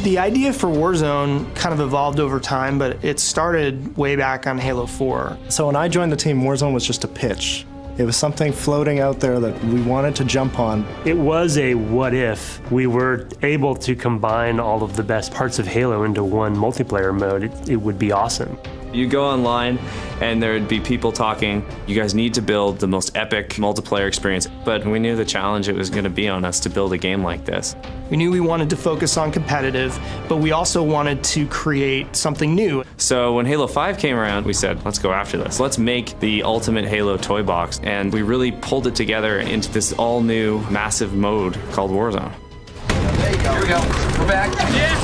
The idea for Warzone kind of evolved over time, but it started way back on Halo 4. So when I joined the team, Warzone was just a pitch. It was something floating out there that we wanted to jump on. It was a what if we were able to combine all of the best parts of Halo into one multiplayer mode. It would be awesome. You go online and there'd be people talking, you guys need to build the most epic multiplayer experience. But we knew the challenge it was going to be on us to build a game like this. We knew we wanted to focus on competitive, but we also wanted to create something new. So when Halo 5 came around, we said, let's go after this. Let's make the ultimate Halo toy box. And we really pulled it together into this all new massive mode called Warzone. There you go. Here we go. We're back. Yeah!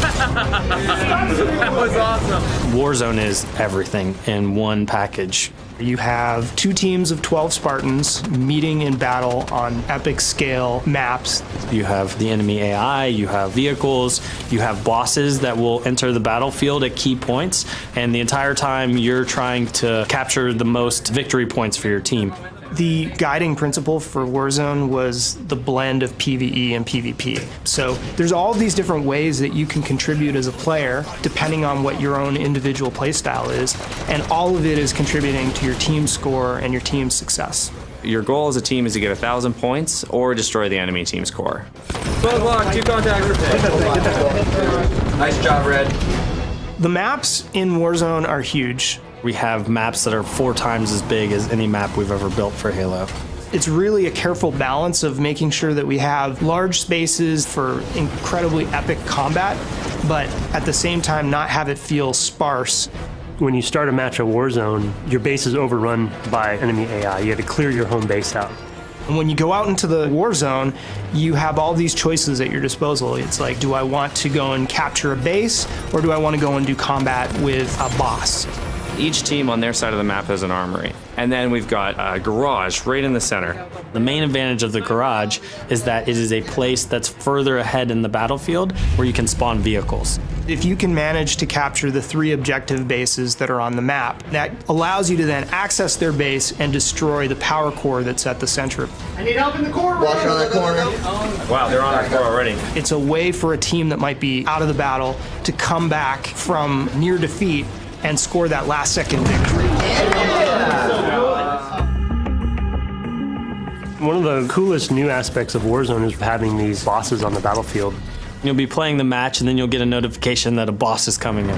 That was awesome. Warzone is everything in one package. You have 2 teams of 12 Spartans meeting in battle on epic scale maps. You have the enemy AI, you have vehicles, you have bosses that will enter the battlefield at key points, and the entire time you're trying to capture the most victory points for your team. The guiding principle for Warzone was the blend of PvE and PvP. So there's all these different ways that you can contribute as a player, depending on what your own individual playstyle is, and all of it is contributing to your team score and your team's success. Your goal as a team is to get 1,000 points or destroy the enemy team's core. Bug lock, 2 contact. Nice job, Red. The maps in Warzone are huge. We have maps that are 4 times as big as any map we've ever built for Halo. It's really a careful balance of making sure that we have large spaces for incredibly epic combat, but at the same time not have it feel sparse. When you start a match of Warzone, your base is overrun by enemy AI. You have to clear your home base out. And when you go out into the war zone, you have all these choices at your disposal. It's like, do I want to go and capture a base, or do I want to go and do combat with a boss? Each team on their side of the map has an armory. And then we've got a garage right in the center. The main advantage of the garage is that it is a place that's further ahead in the battlefield where you can spawn vehicles. If you can manage to capture the 3 objective bases that are on the map, that allows you to then access their base and destroy the power core that's at the center. I need help in the corner. Watch on that corner. Wow, they're on our core already. It's a way for a team that might be out of the battle to come back from near defeat and score that last second victory. One of the coolest new aspects of Warzone is having these bosses on the battlefield. You'll be playing the match and then you'll get a notification that a boss is coming in.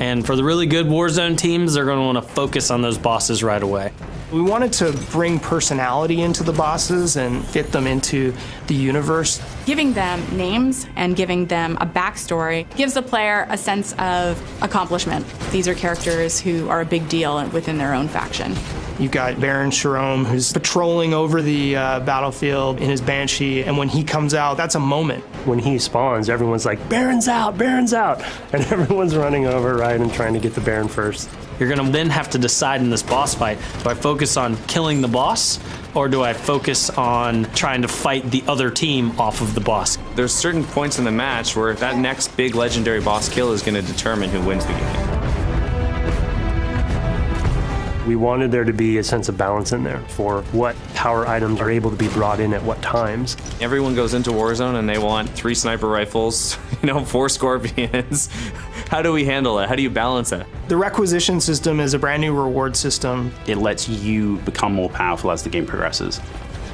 And for the really good Warzone teams, they're going to want to focus on those bosses right away. We wanted to bring personality into the bosses and fit them into the universe. Giving them names and giving them a backstory gives the player a sense of accomplishment. These are characters who are a big deal within their own faction. You've got Baron Sharom, who's patrolling over the battlefield in his Banshee, and when he comes out, that's a moment. When he spawns, everyone's like, Baron's out, Baron's out! And everyone's running over, right, and trying to get the Baron first. You're going to then have to decide in this boss fight, do I focus on killing the boss, or do I focus on trying to fight the other team off of the boss? There's certain points in the match where that next big legendary boss kill is going to determine who wins the game. We wanted there to be a sense of balance in there for what power items are able to be brought in at what times. Everyone goes into Warzone and they want 3 sniper rifles, 4 scorpions. How do we handle it? How do you balance it? The requisition system is a brand new reward system. It lets you become more powerful as the game progresses.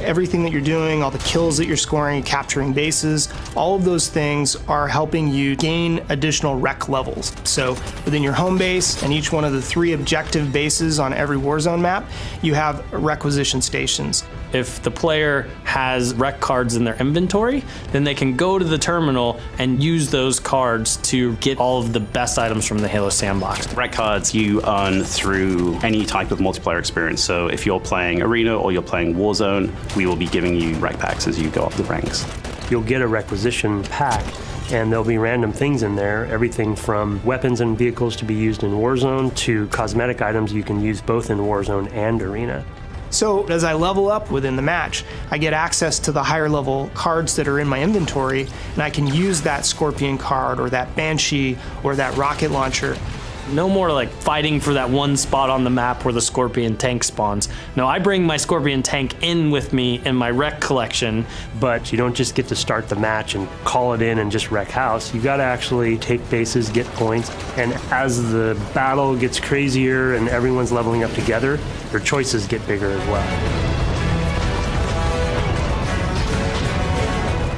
Everything that you're doing, all the kills that you're scoring, capturing bases, all of those things are helping you gain additional rec levels. So within your home base and each one of the 3 objective bases on every Warzone map, you have requisition stations. If the player has rec cards in their inventory, then they can go to the terminal and use those cards to get all of the best items from the Halo sandbox. Rec cards you earn through any type of multiplayer experience. So if you're playing Arena or you're playing Warzone, we will be giving you rec packs as you go up the ranks. You'll get a requisition pack, and there'll be random things in there, everything from weapons and vehicles to be used in Warzone to cosmetic items you can use both in Warzone and Arena. So as I level up within the match, I get access to the higher level cards that are in my inventory, and I can use that Scorpion card or that Banshee or that rocket launcher. No more like fighting for that one spot on the map where the Scorpion tank spawns. No, I bring my Scorpion tank in with me in my wreck collection. But you don't just get to start the match and call it in and just wreck house. You got to actually take bases, get points, and as the battle gets crazier and everyone's leveling up together, your choices get bigger as well.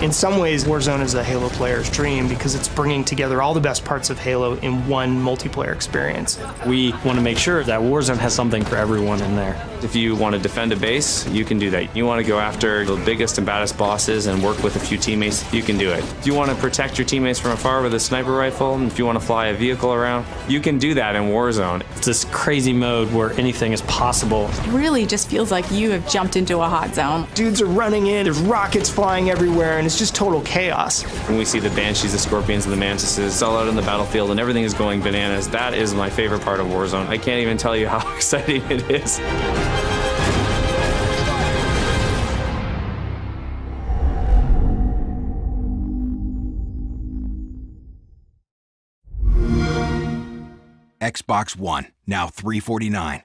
In some ways, Warzone is a Halo player's dream because it's bringing together all the best parts of Halo in one multiplayer experience. We want to make sure that Warzone has something for everyone in there. If you want to defend a base, you can do that. You want to go after the biggest and baddest bosses and work with a few teammates, you can do it. If you want to protect your teammates from afar with a sniper rifle, and if you want to fly a vehicle around, you can do that in Warzone. It's this crazy mode where anything is possible. It really just feels like you have jumped into a hot zone. Dudes are running in, there's rockets flying everywhere, and it's just total chaos. When we see the Banshees, the Scorpions, and the Mantises all out in the battlefield and everything is going bananas, that is my favorite part of Warzone. I can't even tell you how exciting it is. Xbox One, now $349.